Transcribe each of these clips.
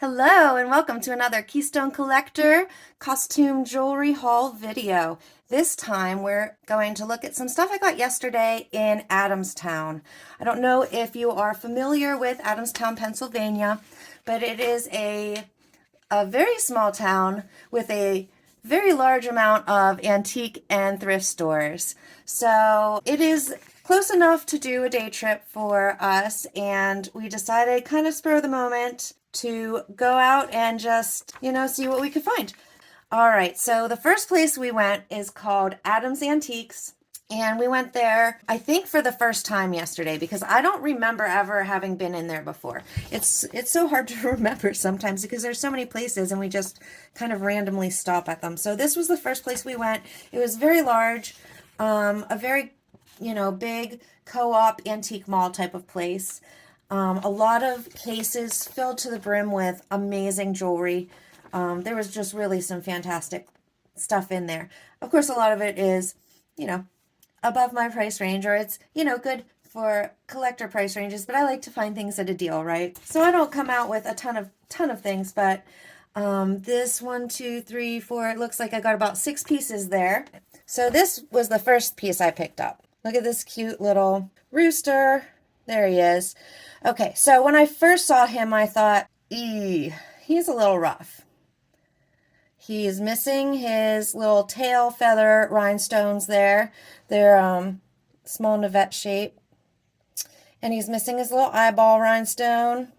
Hello and welcome to another Keystone Collector costume jewelry haul video. This time we're going to look at some stuff I got yesterday in Adamstown. I don't know if you are familiar with Adamstown, Pennsylvania, but it is a very small town with a very large amount of antique and thrift stores. So it is close enough to do a day trip for us, and we decided, kind of spur of the moment, to go out and just, see what we could find. All right, so the first place we went is called Adam's Antiques. And we went there, I think, for the first time yesterday because I don't remember ever having been in there before. It's so hard to remember sometimes because there's so many places and we just kind of randomly stop at them. So this was the first place we went. It was very large, a very, big co-op antique mall type of place. A lot of cases filled to the brim with amazing jewelry. There was just really some fantastic stuff in there. Of course, a lot of it is, above my price range, or it's, good for collector price ranges, but I like to find things at a deal, right? So I don't come out with a ton of things, but this 1, 2, 3, 4, it looks like I got about 6 pieces there. So this was the first piece I picked up. Look at this cute little rooster. There he is. Okay, so when I first saw him, I thought, he's a little rough. He's missing his little tail feather rhinestones there. They're small navette shape. And he's missing his little eyeball rhinestone.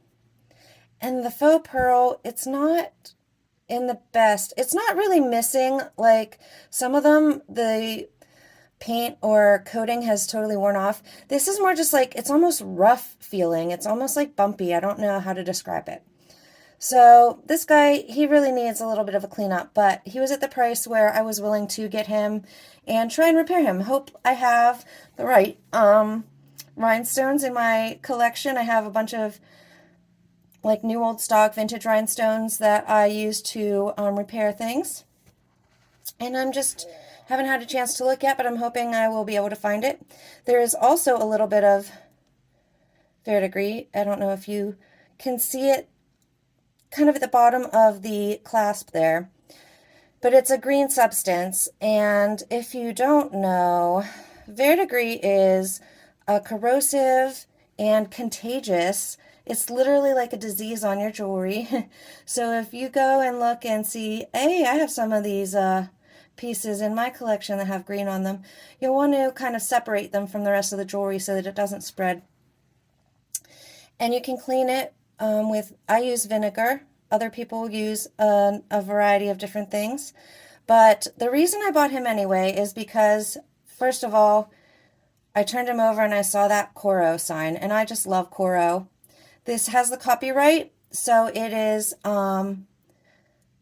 And the faux pearl, it's not in the best. It's not really missing. Like some of them, the paint or coating has totally worn off. This is more just like, it's almost rough feeling. It's almost like bumpy. I don't know how to describe it. So this guy, he really needs a little bit of a cleanup, but he was at the price where I was willing to get him and try and repair him. Hope I have the right rhinestones in my collection. I have a bunch of like new old stock vintage rhinestones that I use to repair things. And I'm just haven't had a chance to look yet, but I'm hoping I will be able to find it. There is also a little bit of verdigris. I don't know if you can see it kind of at the bottom of the clasp there, but it's a green substance. And if you don't know, verdigris is a corrosive and contagious. It's literally like a disease on your jewelry. So if you go and look and see, hey, I have some of these pieces in my collection that have green on them, you'll want to kind of separate them from the rest of the jewelry so that it doesn't spread. And you can clean it I use vinegar. Other people use a variety of different things. But the reason I bought him anyway is because, first of all, I turned him over and I saw that Coro sign, and I just love Coro. This has the copyright, so it is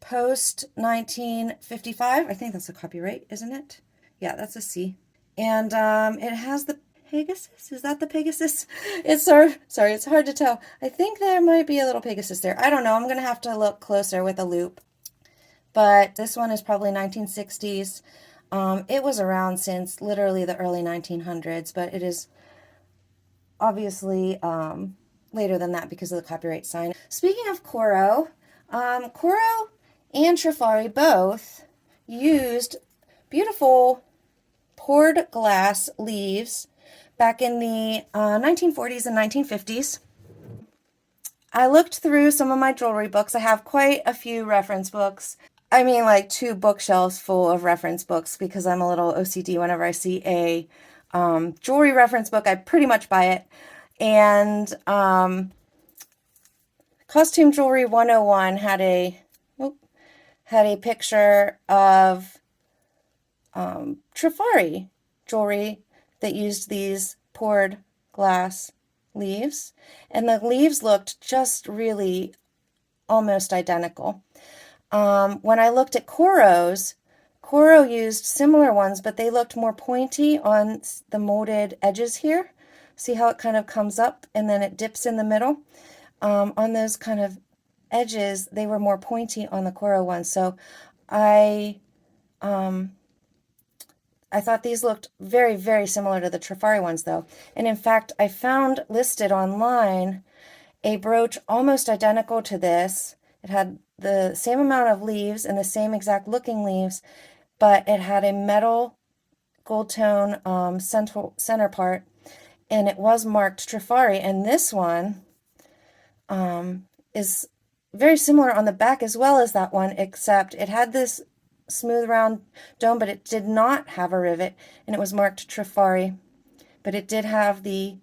post 1955. I think that's the copyright, isn't it? Yeah, that's a C. And it has the Pegasus? Is that the Pegasus? It's sorry, it's hard to tell. I think there might be a little Pegasus there. I don't know. I'm going to have to look closer with a loop. But this one is probably 1960s. It was around since literally the early 1900s, but it is obviously later than that because of the copyright sign. Speaking of Coro, Coro and Trifari both used beautiful poured glass leaves back in the 1940s and 1950s. I looked through some of my jewelry books. I have quite a few reference books. I mean, like 2 bookshelves full of reference books because I'm a little OCD. Whenever I see a jewelry reference book, I pretty much buy it. And Costume Jewelry 101 had a picture of Trifari jewelry that used these poured glass leaves, and the leaves looked just really almost identical. When I looked at Coro's, Coro used similar ones, but they looked more pointy on the molded edges here. See how it kind of comes up and then it dips in the middle? On those kind of edges, they were more pointy on the Coro ones. So I thought these looked very, very similar to the Trifari ones, though. And in fact, I found listed online a brooch almost identical to this It had the same amount of leaves and the same exact looking leaves, but it had a metal gold tone center part, and it was marked Trifari. And this one is very similar on the back as well as that one, except it had this smooth round dome, but it did not have a rivet, and it was marked Trifari. But it did have the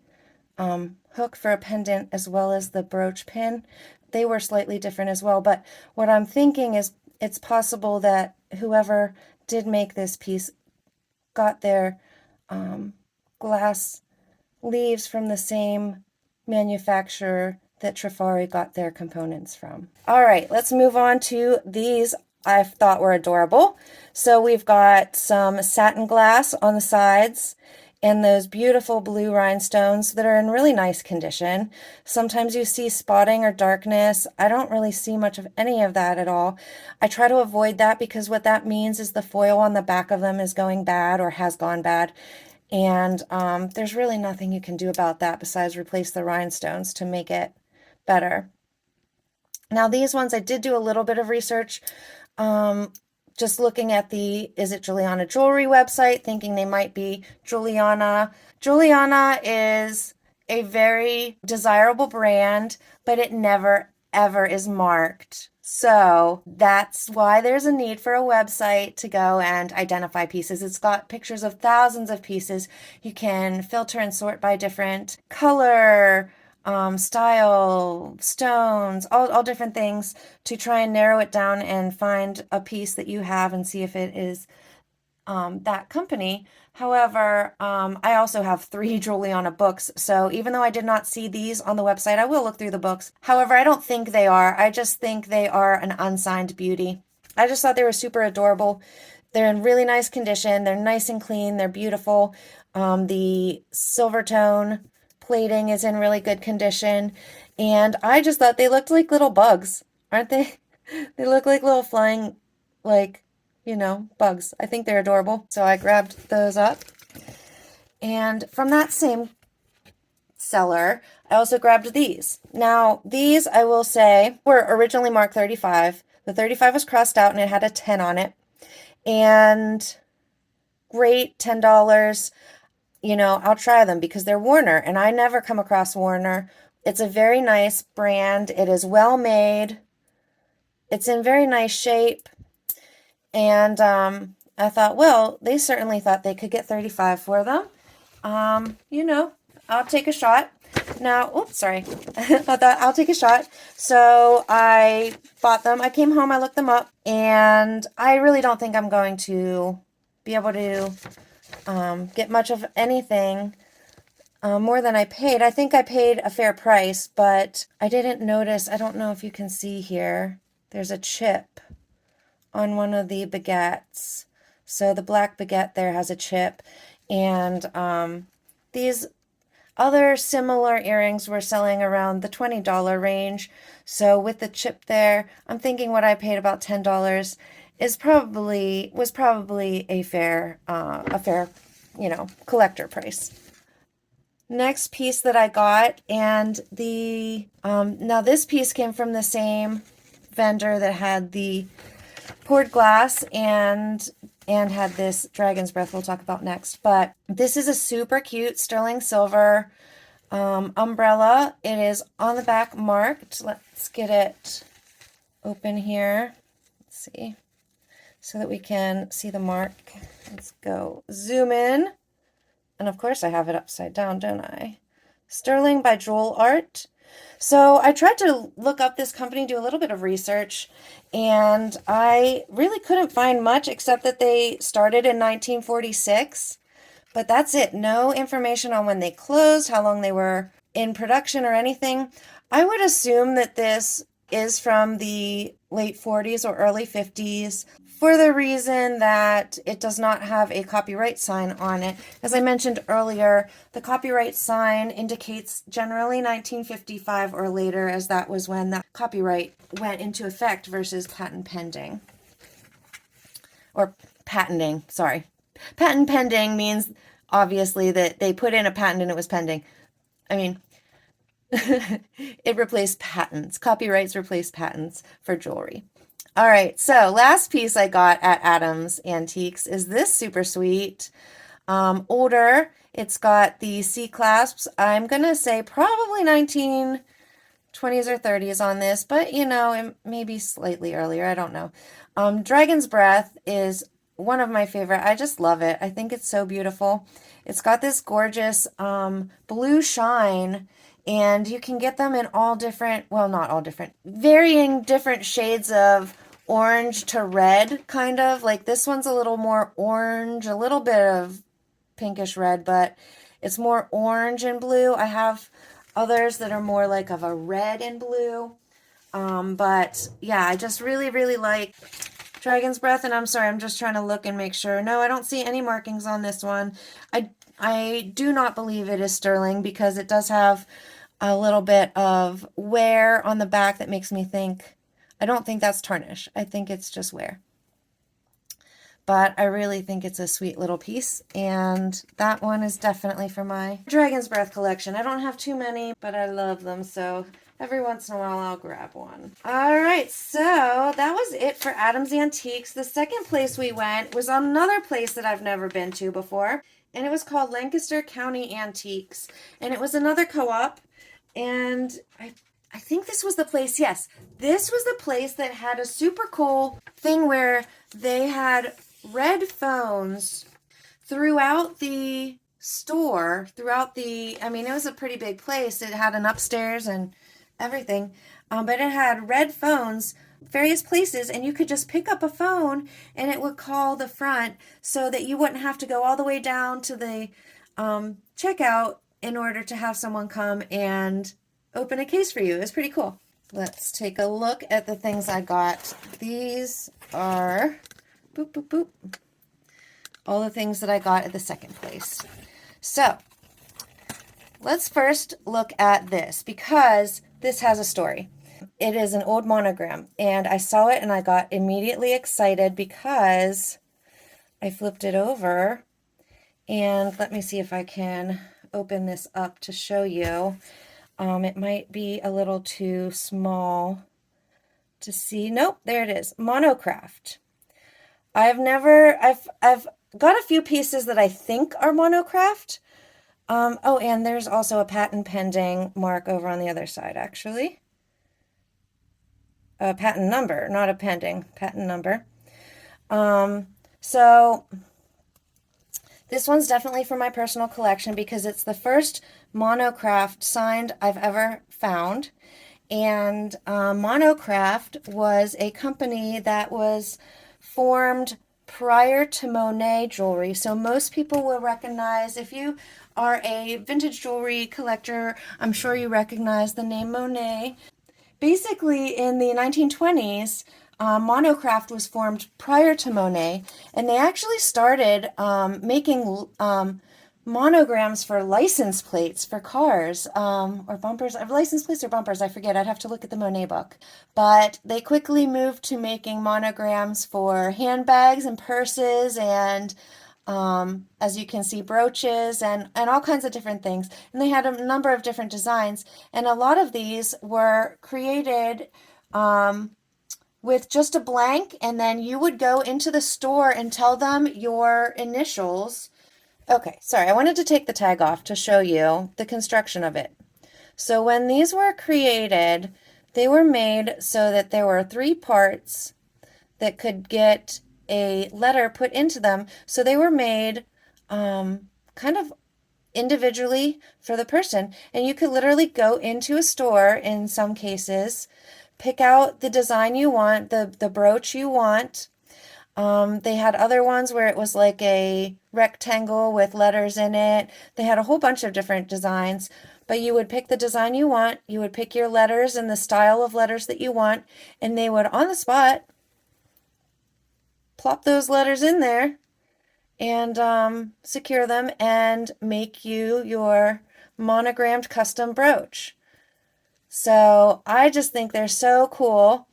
hook for a pendant as well as the brooch pin. They were slightly different as well, but what I'm thinking is it's possible that whoever did make this piece got their glass leaves from the same manufacturer that Trifari got their components from. All right, let's move on to these. I thought were adorable. So we've got some satin glass on the sides and those beautiful blue rhinestones that are in really nice condition. Sometimes you see spotting or darkness. I don't really see much of any of that at all. I try to avoid that because what that means is the foil on the back of them is going bad or has gone bad. And there's really nothing you can do about that besides replace the rhinestones to make it better. Now these ones, I did do a little bit of research, just looking at the Is It Juliana Jewelry website, thinking they might be Juliana. Juliana is a very desirable brand, but it never ever is marked. So that's why there's a need for a website to go and identify pieces. It's got pictures of thousands of pieces. You can filter and sort by different color, style, stones, all different things to try and narrow it down and find a piece that you have and see if it is that company. However, I also have 3 Juliana books, so even though I did not see these on the website, I will look through the books. However, I don't think they are. I just think they are an unsigned beauty. I just thought they were super adorable. They're in really nice condition. They're nice and clean. They're beautiful. The silver tone plating is in really good condition, and I just thought they looked like little bugs, aren't they? They look like little flying, like, you know, bugs. I think they're adorable. So I grabbed those up. And from that same seller, I also grabbed these. Now, these, I will say, were originally marked 35. The 35 was crossed out and it had a 10 on it. And great, $10. You know, I'll try them because they're Warner, and I never come across Warner. It's a very nice brand. It is well made. It's in very nice shape. And I thought, well, they certainly thought they could get 35 for them. You know, I'll take a shot. Now, oops, sorry. I thought I'll take a shot. So I bought them. I came home, I looked them up, and I really don't think I'm going to be able to get much of anything more than I paid. I think I paid a fair price, but I didn't notice. I don't know if you can see here. There's a chip on one of the baguettes. So the black baguette there has a chip, and these other similar earrings were selling around the $20 range. So with the chip there, I'm thinking what I paid about $10 was probably a fair, you know, collector price. Next piece that I got, and the now this piece came from the same vendor that had the poured glass and had this dragon's breath we'll talk about next. But this is a super cute sterling silver umbrella. It is on the back marked. Let's get it open here. Let's see, so that we can see the mark. Let's go zoom in. And of course I have it upside down, don't I? Sterling by Jewel Art. So I tried to look up this company, do a little bit of research, and I really couldn't find much except that they started in 1946. But that's it. No information on when they closed, how long they were in production or anything. I would assume that this is from the late 40s or early 50s for the reason that it does not have a copyright sign on it. As I mentioned earlier, the copyright sign indicates generally 1955 or later, as that was when that copyright went into effect versus patent pending. Or patenting, sorry. Patent pending means obviously that they put in a patent and it was pending. I mean, It replaced patents. Copyrights replaced patents for jewelry. All right, so last piece I got at Adam's Antiques is this super sweet. Older. It's got the C clasps. I'm gonna say probably 1920s or 30s on this, but you know, it may be slightly earlier. I don't know. Dragon's Breath is one of my favorite. I just love it. I think it's so beautiful. It's got this gorgeous blue shine, and you can get them in all different, well, not all different, varying different shades of orange to red, kind of. Like this one's a little more orange, a little bit of pinkish red, but it's more orange and blue. I have others that are more like of a red and blue. But yeah, I just really, really like Dragon's Breath, and I'm sorry, I'm just trying to look and make sure. No, I don't see any markings on this one. I do not believe it is sterling because it does have a little bit of wear on the back that makes me think, I don't think that's tarnish. I think it's just wear. But I really think it's a sweet little piece, and that one is definitely for my Dragon's Breath collection. I don't have too many, but I love them, so every once in a while I'll grab one. All right, so that was it for Adam's Antiques. The second place we went was another place that I've never been to before, and it was called Lancaster County Antiques, and it was another co-op, and I think this was the place, yes, this was the place that had a super cool thing where they had red phones throughout the store, I mean, it was a pretty big place. It had an upstairs and everything, but it had red phones various places, and you could just pick up a phone and it would call the front so that you wouldn't have to go all the way down to the checkout in order to have someone come and open a case for you. It was pretty cool. Let's take a look at the things I got. These are boop, boop, boop, all the things that I got at the second place. So let's first look at this because this has a story. It is an old monogram, and I saw it and I got immediately excited because I flipped it over, and let me see if I can open this up to show you. It might be a little too small to see. Nope, there it is. Monocraft. I've got a few pieces that I think are Monocraft. Oh, and there's also a patent pending mark over on the other side, actually. A patent number, not a pending, patent number. So this one's definitely for my personal collection because it's the first Monocraft signed I've ever found. And Monocraft was a company that was formed prior to Monet jewelry. So most people will recognize, if you are a vintage jewelry collector, I'm sure you recognize the name Monet. Basically, in the 1920s, Monocraft was formed prior to Monet, and they actually started making monograms for license plates for cars, or bumpers, license plates or bumpers, I forget, I'd have to look at the Monet book. But they quickly moved to making monograms for handbags and purses and, as you can see, brooches and all kinds of different things. And they had a number of different designs, and a lot of these were created with just a blank, and then you would go into the store and tell them your initials. Okay, sorry, I wanted to take the tag off to show you the construction of it. So when these were created, they were made so that there were 3 parts that could get a letter put into them. So they were made kind of individually for the person. And you could literally go into a store in some cases, pick out the design you want, the brooch you want. They had other ones where it was like a rectangle with letters in it. They had a whole bunch of different designs, but you would pick the design you want. You would pick your letters and the style of letters that you want, and they would, on the spot, plop those letters in there and secure them and make you your monogrammed custom brooch. So I just think they're so cool,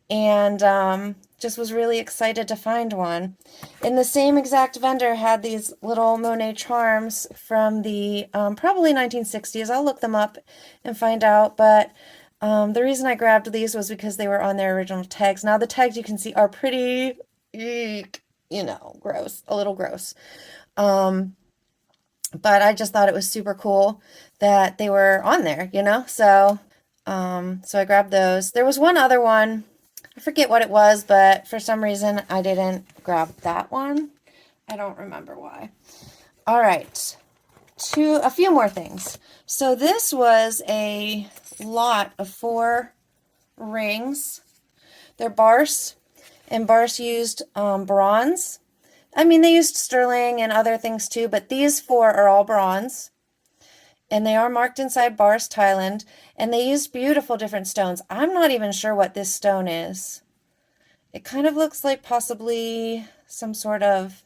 and just was really excited to find one. And the same exact vendor had these little Monet charms from the probably 1960s. I'll look them up and find out, but the reason I grabbed these was because they were on their original tags. Now the tags you can see are pretty, eek, you know, gross, a little gross. But I just thought it was super cool that they were on there, you know? So I grabbed those. There was one other one. I forget what it was, but for some reason I didn't grab that one. I don't remember why. All right. A few more things. So this was a lot of 4 rings. They're Barse, and Barse used bronze. I mean, they used sterling and other things too, but these 4 are all bronze. And they are marked inside Barse, Thailand. And they used beautiful different stones. I'm not even sure what this stone is. It kind of looks like possibly some sort of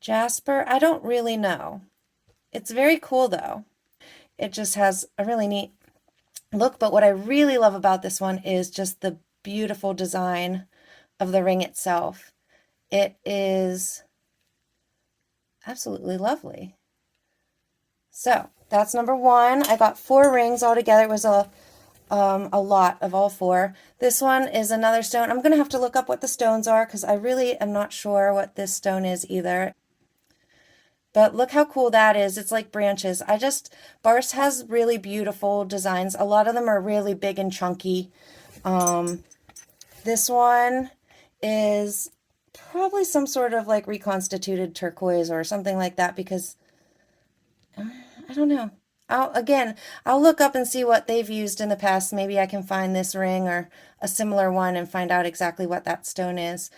jasper. I don't really know. It's very cool though. It just has a really neat look. But what I really love about this one is just the beautiful design of the ring itself. It is absolutely lovely. So that's number 1. I got 4 rings altogether. It was a lot of all 4. This one is another stone. I'm going to have to look up what the stones are because I really am not sure what this stone is either. But look how cool that is. It's like branches. Barse has really beautiful designs. A lot of them are really big and chunky. This one is probably some sort of like reconstituted turquoise or something like that because I don't know. I'll look up and see what they've used in the past. Maybe I can find this ring or a similar one and find out exactly what that stone is.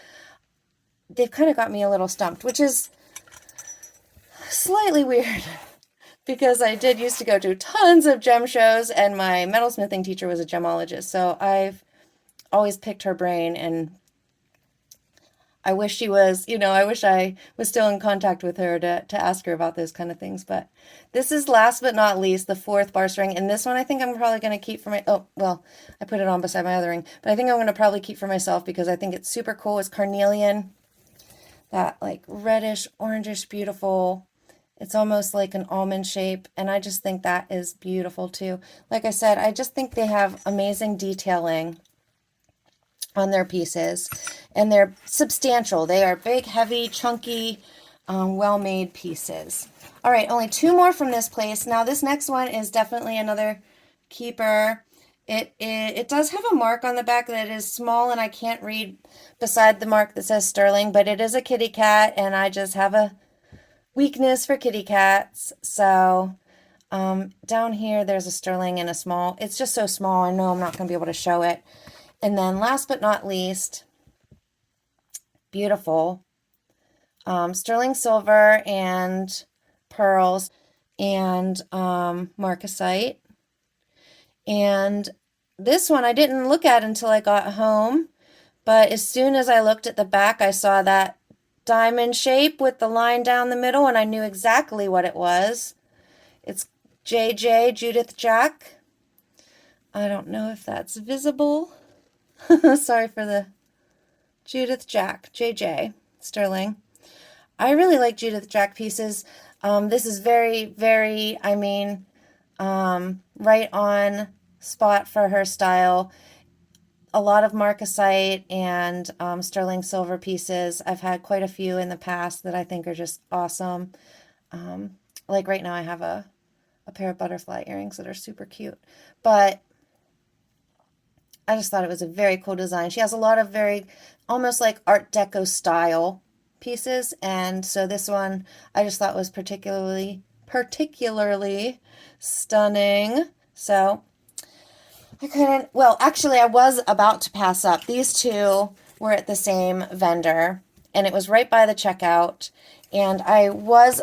They've kind of got me a little stumped, which is slightly weird because I did used to go to tons of gem shows and my metalsmithing teacher was a gemologist. So I've always picked her brain, and I wish she was, I wish I was still in contact with her to ask her about those kind of things. But this is last but not least the 4th Barse ring. And this one I think I'm probably going to keep for I put it on beside my other ring. But I think I'm going to probably keep for myself because I think it's super cool. It's carnelian. That like reddish, orangish, beautiful. It's almost like an almond shape. And I just think that is beautiful too. Like I said, I just think they have amazing detailing on their pieces, and they're substantial. They are big, heavy, chunky, well-made pieces. All right, only 2 more from this place. Now this next one is definitely another keeper. It does have a mark on the back that is small, and I can't read beside the mark that says sterling, but it is a kitty cat, and I just have a weakness for kitty cats. So down here there's a sterling and a small. It's just so small, I know I'm not going to be able to show it. And then last but not least, beautiful sterling silver and pearls and marcasite. And this one I didn't look at until I got home, but as soon as I looked at the back, I saw that diamond shape with the line down the middle, and I knew exactly what it was. It's JJ, Judith Jack. I don't know if that's visible. Sorry for the Judith Jack, JJ, sterling. I really like Judith Jack pieces. This is very, very, right on spot for her style. A lot of marcasite and sterling silver pieces. I've had quite a few in the past that I think are just awesome. Like right now I have a pair of butterfly earrings that are super cute. But I just thought it was a very cool design. She has a lot of very, almost like Art Deco style pieces. And so this one I just thought was particularly stunning. So I couldn't, actually I was about to pass up. These 2 were at the same vendor and it was right by the checkout. And I was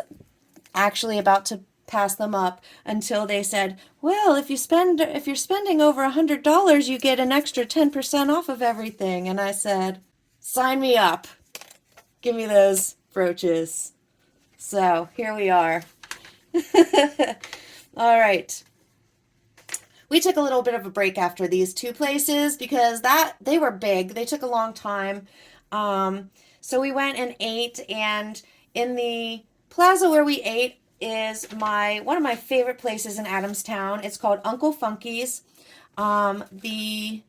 actually about to pass them up until they said, well, if you're spending over $100, you get an extra 10% off of everything. And I said, sign me up. Give me those brooches. So here we are. All right. We took a little bit of a break after these two places because they were big. They took a long time. So we went and ate, and in the plaza where we ate is one of my favorite places in Adamstown. It's called Uncle Funky's. The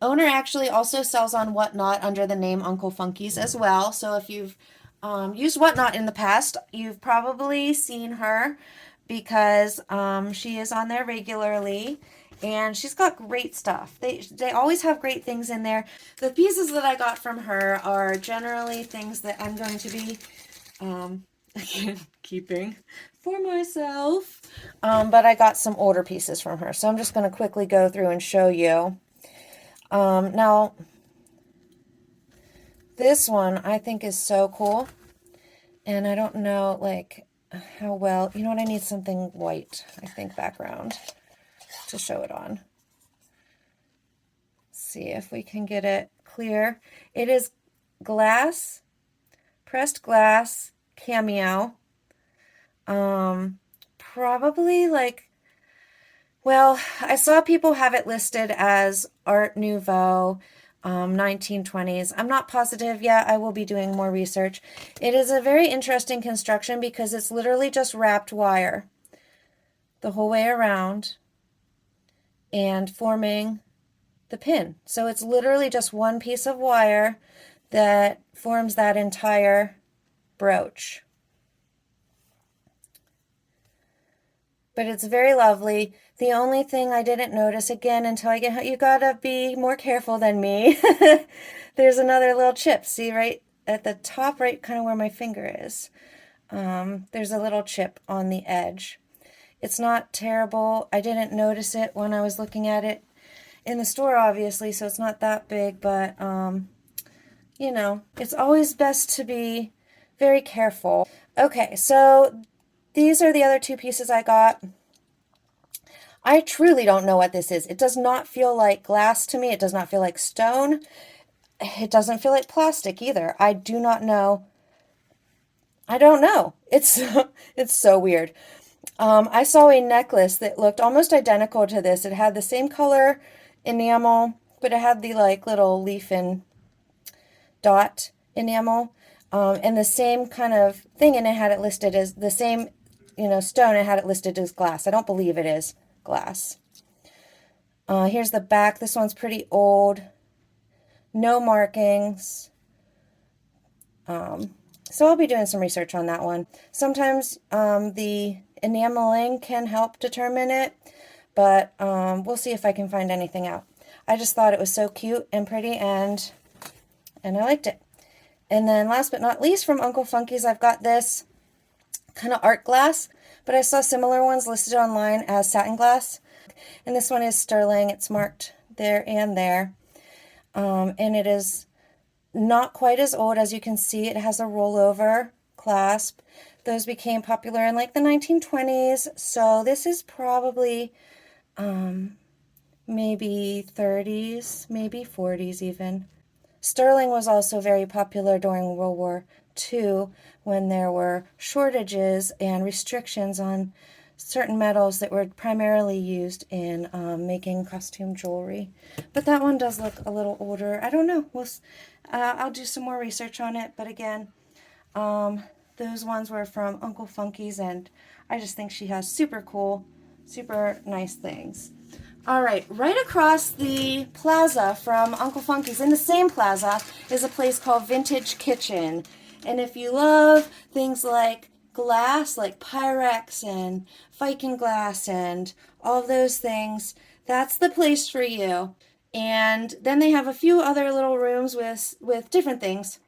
owner actually also sells on Whatnot under the name Uncle Funky's as well. So if you've used Whatnot in the past, you've probably seen her because she is on there regularly. And she's got great stuff. They always have great things in there. The pieces that I got from her are generally things that I'm going to be again, keeping for myself. But I got some older pieces from her. So I'm just going to quickly go through and show you. Now, this one I think is so cool. And I don't know, like, how well... You know what? I need something white, I think, background to show it on. See if we can get it clear. It is glass, pressed glass, cameo. Probably like, well, I saw people have it listed as Art Nouveau, 1920s. I'm not positive yet. I will be doing more research. It is a very interesting construction because it's literally just wrapped wire the whole way around and forming the pin. So it's literally just one piece of wire that forms that entire brooch. But it's very lovely. The only thing I didn't notice, again, until I get, you gotta be more careful than me. There's another little chip. See right at the top, right kind of where my finger is. There's a little chip on the edge. It's not terrible. I didn't notice it when I was looking at it in the store, obviously, so it's not that big, but, you know, it's always best to be very careful. Okay, so these are the other two pieces I got. I truly don't know what this is. It does not feel like glass to me. It does not feel like stone. It doesn't feel like plastic either. I do not know. I don't know. It's so weird. I saw a necklace that looked almost identical to this. It had the same color enamel, but it had the like little leaf and dot enamel, and the same kind of thing, and it had it listed as the same, you know, stone. It had it listed as glass. I don't believe it is glass. Here's the back. This one's pretty old. No markings. So I'll be doing some research on that one. Sometimes the enameling can help determine it, but we'll see if I can find anything out. I just thought it was so cute and pretty, and I liked it. And then last but not least, from Uncle Funky's, I've got this kind of art glass, but I saw similar ones listed online as satin glass. And this one is sterling. It's marked there and there. And it is not quite as old. As you can see, it has a rollover clasp. Those became popular in like the 1920s. So this is probably maybe 30s, maybe 40s even. Sterling was also very popular during World War II when there were shortages and restrictions on certain metals that were primarily used in making costume jewelry. But that one does look a little older. I don't know. I'll do some more research on it. But again, those ones were from Uncle Funky's, and I just think she has super cool, super nice things. All right, right across the plaza from Uncle Funky's, in the same plaza, is a place called Vintage Kitchen. And if you love things like glass, like Pyrex and Viking glass and all of those things, that's the place for you. And then they have a few other little rooms with different things.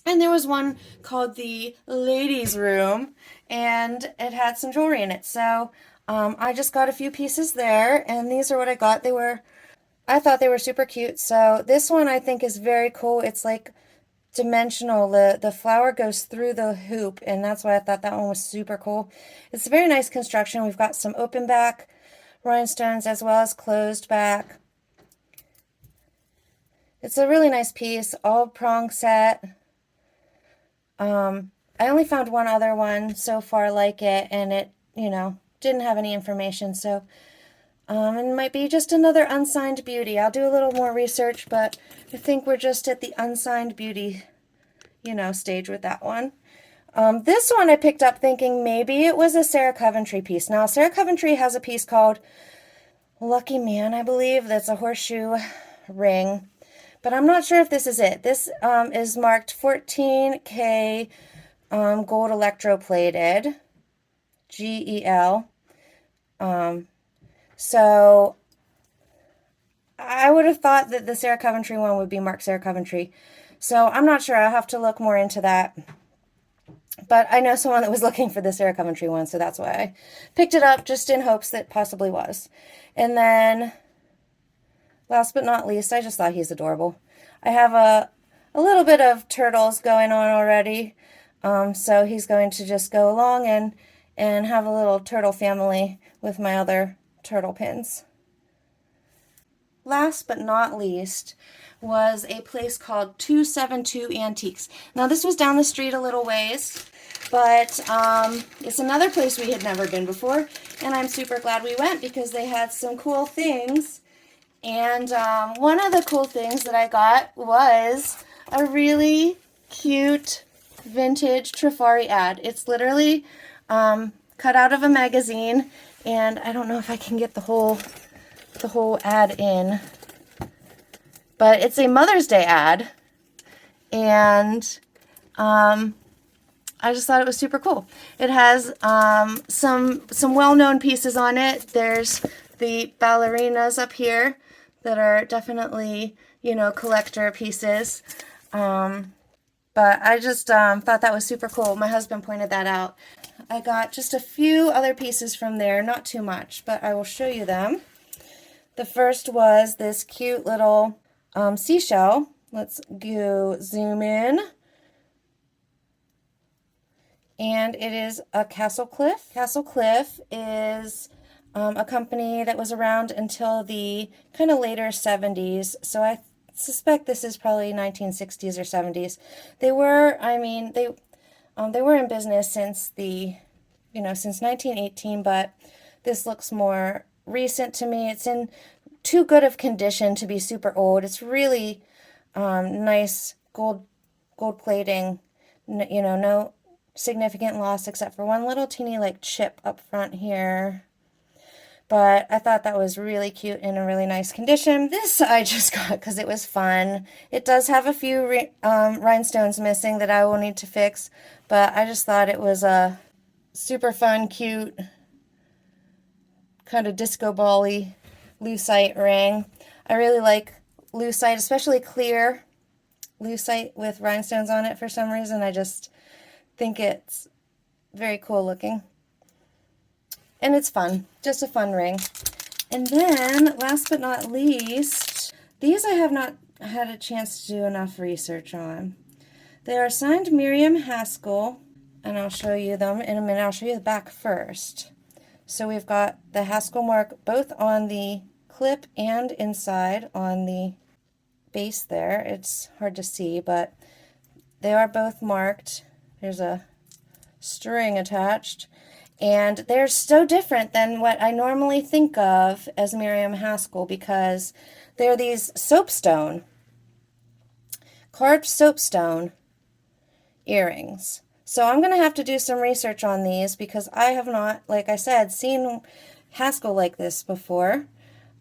And there was one called the ladies' room, and it had some jewelry in it. So I just got a few pieces there, and these are what I got. I thought they were super cute. So this one I think is very cool. It's like dimensional. The flower goes through the hoop, and that's why I thought that one was super cool. It's a very nice construction. We've got some open back rhinestones as well as closed back. It's a really nice piece, all prong set. I only found one other one so far like it, and it, you know, didn't have any information, so And it might be just another unsigned beauty. I'll do a little more research, but I think we're just at the unsigned beauty, you know, stage with that one. This one I picked up thinking maybe it was a Sarah Coventry piece. Now, Sarah Coventry has a piece called Lucky Man, I believe, that's a horseshoe ring. But I'm not sure if this is it. This is marked 14K gold electroplated, GEL. So I would have thought that the Sarah Coventry one would be marked Sarah Coventry. So I'm not sure. I'll have to look more into that. But I know someone that was looking for the Sarah Coventry one, so that's why I picked it up, just in hopes that possibly was. And then, last but not least, I just thought he's adorable. I have a little bit of turtles going on already, so he's going to just go along and have a little turtle family with my other turtle pins. Last but not least was a place called 272 Antiques. Now this was down the street a little ways, but it's another place we had never been before, and I'm super glad we went because they had some cool things. And one of the cool things that I got was a really cute vintage Trifari ad. It's literally cut out of a magazine, and I don't know if I can get the whole ad in, but it's a Mother's Day ad, and I just thought it was super cool. It has some well-known pieces on it. There's the ballerinas up here that are definitely, you know, collector pieces. But I just thought that was super cool. My husband pointed that out. I got just a few other pieces from there, not too much, but I will show you them. The first was this cute little seashell. Let's go zoom in. And it is a Castle Cliff. Castle Cliff is a company that was around until the kind of later 70s. So I suspect this is probably 1960s or 70s. They were, I mean, they were in business since since 1918, but this looks more recent to me. It's in too good of condition to be super old. It's really nice gold plating, no significant loss except for one little teeny like chip up front here. But I thought that was really cute in a really nice condition. This I just got because it was fun. It does have a few rhinestones missing that I will need to fix, but I just thought it was a super fun, cute, kind of disco ball-y lucite ring. I really like lucite, especially clear lucite with rhinestones on it for some reason. I just think it's very cool looking. And it's fun, just a fun ring. And then, last but not least, these I have not had a chance to do enough research on. They are signed Miriam Haskell, and I'll show you them in a minute. I'll show you the back first. So we've got the Haskell mark both on the clip and inside on the base there. It's hard to see, but they are both marked. There's a string attached. And they're so different than what I normally think of as Miriam Haskell because they're these soapstone, carved soapstone earrings. So I'm going to have to do some research on these because I have not, like I said, seen Haskell like this before.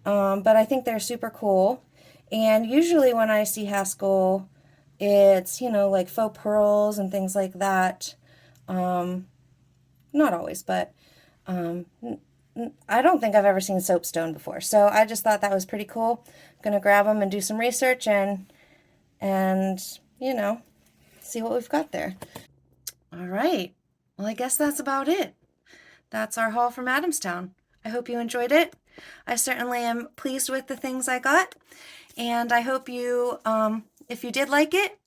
But I think they're super cool. And usually when I see Haskell, it's, like faux pearls and things like that. Not always, but I don't think I've ever seen soapstone before. So I just thought that was pretty cool. I'm going to grab them and do some research and see what we've got there. All right. Well, I guess that's about it. That's our haul from Adamstown. I hope you enjoyed it. I certainly am pleased with the things I got. And I hope you, if you did like it,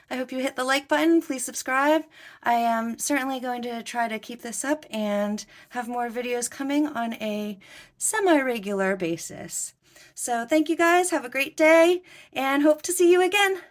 I hope you hit the like button. Please subscribe. I am certainly going to try to keep this up and have more videos coming on a semi-regular basis. So thank you guys. Have a great day and hope to see you again.